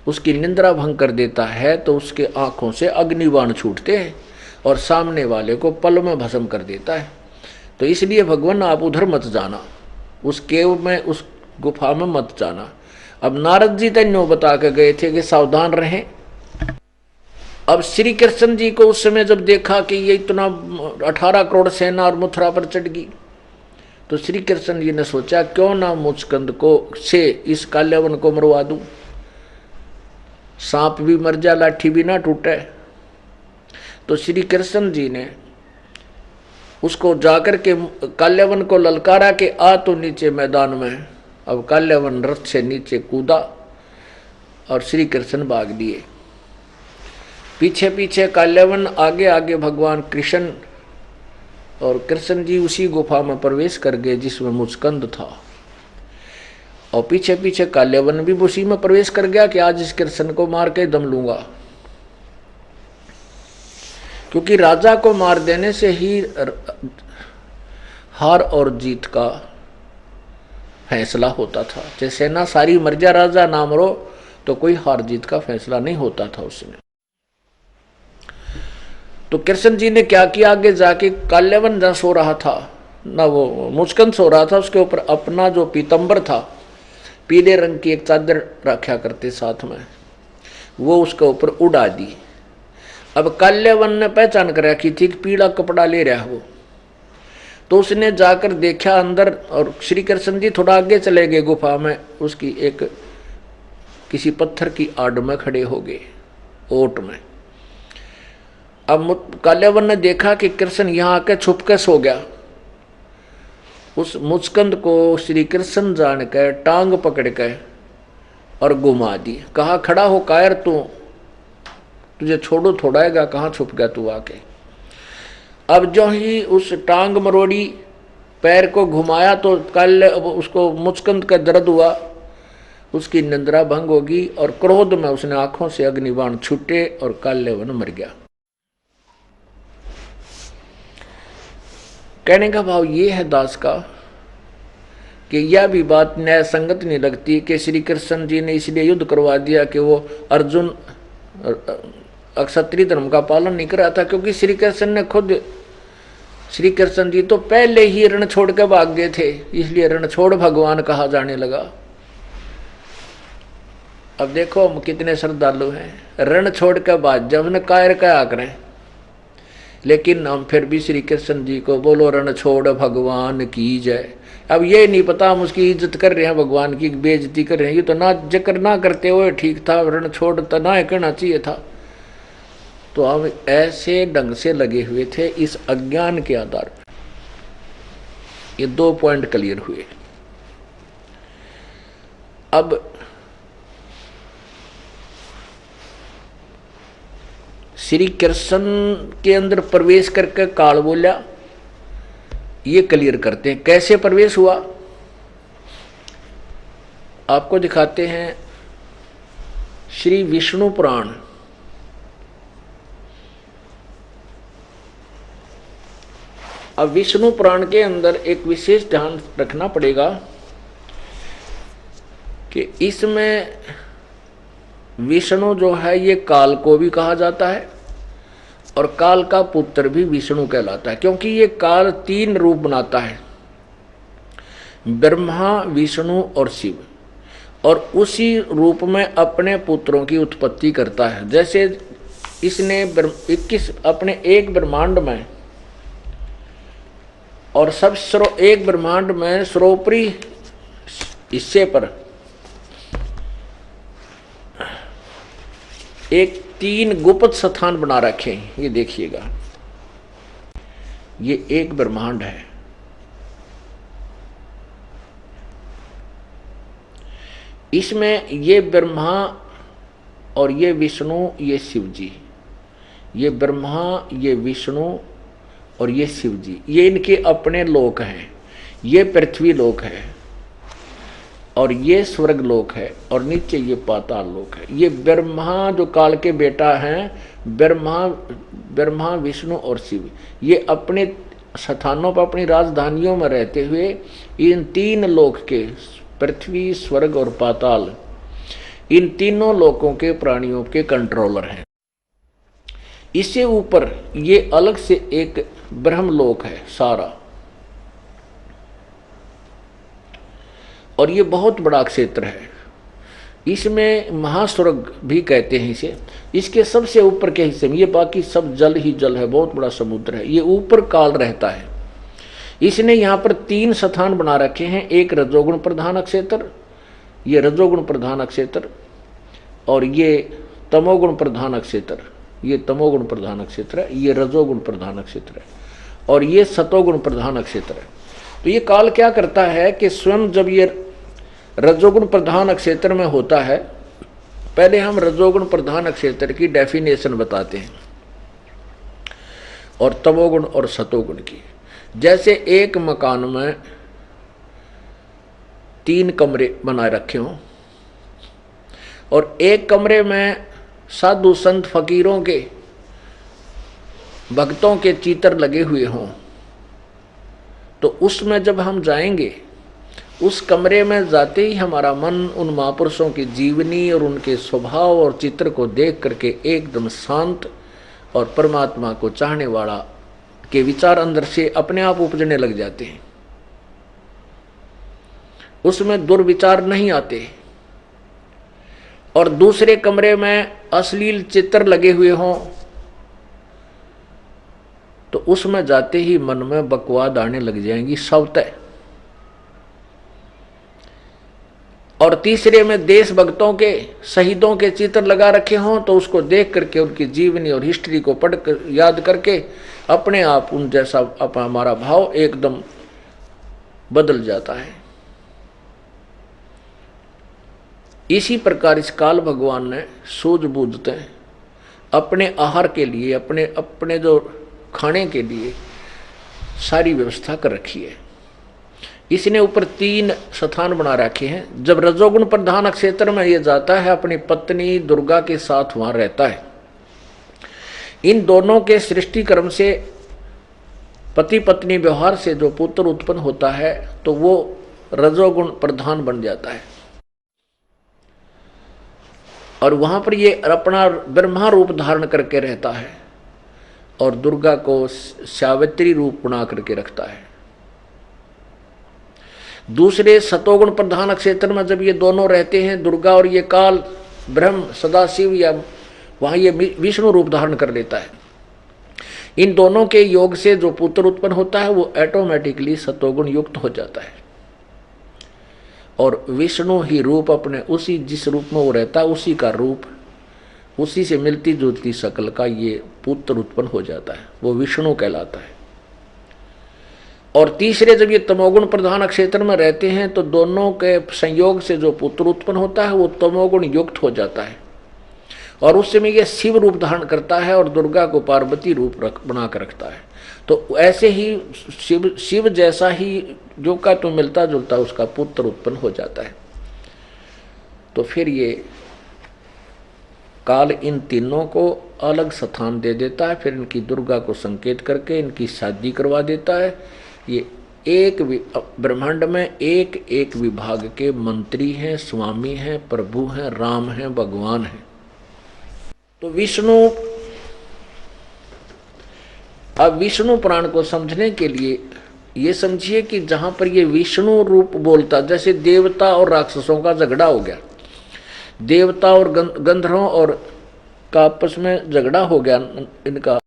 उसकी निंद्रा भंग कर देता है तो उसके आंखों से अग्निबाण छूटते हैं और सामने वाले को पल में भस्म कर देता है। तो इसलिए भगवान आप उधर मत जाना, उस केव में, उस गुफा में मत जाना। अब नारद जी तन्नो बता के गए थे कि सावधान रहें। अब श्री कृष्ण जी को उस समय जब देखा कि ये इतना 18 करोड़ सेना और मथुरा पर चढ़ गई, तो श्री कृष्ण जी ने सोचा क्यों ना मुचकंद को से इस काल्यावन को मरवा दूं, सांप भी मर जा लाठी भी ना टूटे। तो श्री कृष्ण जी ने उसको जाकर के काल्यावन को ललकारा कि आ तो नीचे मैदान में। अब काल्यावन रथ से नीचे कूदा और श्री कृष्ण भाग दिए। पीछे पीछे काल्यावन, आगे आगे भगवान कृष्ण, और कृष्ण जी उसी गुफा में प्रवेश कर गए जिसमें मुचकंद था। और पीछे पीछे काल्यावन भी उसी में प्रवेश कर गया कि आज इस कृष्ण को मार के दम लूंगा, क्योंकि राजा को मार देने से ही हार और जीत का फैसला होता था। चाहे सेना सारी मर जा, राजा ना मरो तो कोई हार जीत का फैसला नहीं होता था उसमें। तो कृष्ण जी ने क्या किया, आगे जाके काल्यावन जहां सो रहा था ना, वो मुचकंद सो रहा था, उसके ऊपर अपना जो पीतंबर था, पीले रंग की एक चादर रखा करते साथ में, वो उसके ऊपर उड़ा दी। अब काल्यावन ने पहचान कर रखी थी कि पीला कपड़ा ले रहा है वो, तो उसने जाकर देखा अंदर, और श्री कृष्ण जी थोड़ा आगे चले गए गुफा में, उसकी एक किसी पत्थर की आड़ में खड़े हो गए, ओट में। अब काल्यावन ने देखा कि कृष्ण यहाँ आके छुप के सो गया। उस मुचकंद को श्री कृष्ण जान कर टांग पकड़ के और घुमा दी। कहा खड़ा हो कायर तू, तुझे छोड़ो थोड़ाएगा, कहाँ छुप गया तू आके। अब जो ही उस टांग मरोड़ी, पैर को घुमाया तो उसको मुचकंद का दर्द हुआ, उसकी निंद्रा भंग होगी और क्रोध में उसने आंखों से अग्निबाण छूटे और काल्यावन मर गया। कहने का भाव ये है दास का कि यह भी बात न्याय संगत नहीं लगती कि श्री कृष्ण जी ने इसलिए युद्ध करवा दिया कि वो अर्जुन अक्षत्रिय धर्म का पालन नहीं कर रहा था, क्योंकि श्री कृष्ण ने खुद, श्री कृष्ण जी तो पहले ही रण छोड़ के भाग गए थे, इसलिए रण छोड़ भगवान कहा जाने लगा। अब देखो हम कितने श्रद्धालु हैं, रण छोड़ के भाग जब ने कायर का आकर, लेकिन हम फिर भी श्री कृष्ण जी को बोलो रण छोड़ भगवान की जय। अब ये नहीं पता हम उसकी इज्जत कर रहे हैं, भगवान की बेइज्जती कर रहे हैं। ये तो ना जिक्र ना करते हुए ठीक था, रण छोड़ तो ना कहना चाहिए था। तो हम ऐसे ढंग से लगे हुए थे इस अज्ञान के आधार पर। ये 2 पॉइंट क्लियर हुए। अब श्री कृष्ण के अंदर प्रवेश करके काल बोला, ये क्लियर करते हैं कैसे प्रवेश हुआ। आपको दिखाते हैं श्री विष्णु पुराण। अब विष्णु पुराण के अंदर एक विशेष ध्यान रखना पड़ेगा कि इसमें विष्णु जो है ये काल को भी कहा जाता है और काल का पुत्र भी विष्णु कहलाता है, क्योंकि ये काल 3 रूप बनाता है, ब्रह्मा, विष्णु और शिव, और उसी रूप में अपने पुत्रों की उत्पत्ति करता है। जैसे इसने 21 अपने एक ब्रह्मांड में और सब एक ब्रह्मांड में सर्वोपरि हिस्से पर एक 3 गुप्त स्थान बना रखे हैं। ये देखिएगा, ये एक ब्रह्मांड है, इसमें ये ब्रह्मा और ये विष्णु, ये शिव जी, ये ब्रह्मा, ये विष्णु और ये शिव जी, ये इनके अपने लोक हैं। ये पृथ्वी लोक है और ये स्वर्ग लोक है और नीचे ये पाताल लोक है। ये ब्रह्मा जो काल के बेटा हैं, ब्रह्मा, विष्णु और शिव, ये अपने स्थानों पर अपनी राजधानियों में रहते हुए इन 3 लोक के, पृथ्वी, स्वर्ग और पाताल, इन तीनों लोकों के प्राणियों के कंट्रोलर हैं। इससे ऊपर ये अलग से एक ब्रह्मलोक है सारा, और ये बहुत बड़ा क्षेत्र है। इसमें महास्वर्ग भी कहते हैं इसे। इसके सबसे ऊपर के हिस्से में, ये बाकी सब जल ही जल है, बहुत बड़ा समुद्र है, ये ऊपर काल रहता है। इसने यहाँ पर 3 स्थान बना रखे हैं। एक रजोगुण प्रधान क्षेत्र, ये रजोगुण प्रधान क्षेत्र, और ये तमोगुण प्रधान क्षेत्र, ये तमोगुण प्रधान क्षेत्र है, ये रजोगुण प्रधान क्षेत्र है, और ये सतोगुण प्रधान क्षेत्र है। तो ये काल क्या करता है कि स्वयं जब ये रजोगुण प्रधान क्षेत्र में होता है, पहले हम रजोगुण प्रधान क्षेत्र की डेफिनेशन बताते हैं और तमोगुण और सतोगुण की। जैसे एक मकान में 3 कमरे बनाए रखे हों और एक कमरे में साधु संत फकीरों के भक्तों के चित्र लगे हुए हों, तो उसमें जब हम जाएंगे, उस कमरे में जाते ही हमारा मन उन महापुरुषों की जीवनी और उनके स्वभाव और चित्र को देख करके एकदम शांत और परमात्मा को चाहने वाला के विचार अंदर से अपने आप उपजने लग जाते हैं। उसमें दुर्विचार नहीं आते। और दूसरे कमरे में अश्लील चित्र लगे हुए हों तो उसमें जाते ही मन में बकवाद आने लग जाएंगी स्वतः। और तीसरे में देशभक्तों के शहीदों के चित्र लगा रखे हों तो उसको देख करके उनकी जीवनी और हिस्ट्री को पढ़ कर याद करके अपने आप उन जैसा हमारा भाव एकदम बदल जाता है। इसी प्रकार इस काल भगवान ने सूझबूझते अपने आहार के लिए, अपने जो खाने के लिए सारी व्यवस्था कर रखी है। इसने ऊपर 3 स्थान बना रखे हैं। जब रजोगुण प्रधान क्षेत्र में ये जाता है, अपनी पत्नी दुर्गा के साथ वहां रहता है। इन दोनों के सृष्टि कर्म से, पति पत्नी व्यवहार से जो पुत्र उत्पन्न होता है तो वो रजोगुण प्रधान बन जाता है। और वहां पर ये अपना ब्रह्मा रूप धारण करके रहता है और दुर्गा को सावित्री रूप बना करके रखता है। दूसरे सतोगुण प्रधान क्षेत्र में जब ये दोनों रहते हैं, दुर्गा और ये काल ब्रह्म सदाशिव, या वहां ये विष्णु रूप धारण कर लेता है। इन दोनों के योग से जो पुत्र उत्पन्न होता है वो ऑटोमेटिकली सतोगुण युक्त हो जाता है और विष्णु ही रूप अपने उसी जिस रूप में वो रहता है उसी का रूप, उसी से मिलती जुलती शक्ल का ये पुत्र उत्पन्न हो जाता है, वो विष्णु कहलाता है। और तीसरे जब ये तमोगुण प्रधान क्षेत्र में रहते हैं तो दोनों के संयोग से जो पुत्र उत्पन्न होता है वो तमोगुण युक्त हो जाता है और उस समय ये शिव रूप धारण करता है और दुर्गा को पार्वती रूप बना कर रखता है। तो ऐसे ही शिव जैसा ही जो का तो मिलता जुलता उसका पुत्र उत्पन्न हो जाता है। तो फिर ये काल इन तीनों को अलग स्थान दे देता है, फिर इनकी दुर्गा को संकेत करके इनकी शादी करवा देता है। ये एक ब्रह्मांड में एक एक विभाग के मंत्री हैं, स्वामी हैं, प्रभु हैं, राम हैं, भगवान हैं। तो विष्णु, अब विष्णु पुराण को समझने के लिए ये समझिए कि जहां पर ये विष्णु रूप बोलता, जैसे देवता और राक्षसों का झगड़ा हो गया, देवता और गंधर्वों और का आपस में झगड़ा हो गया इनका,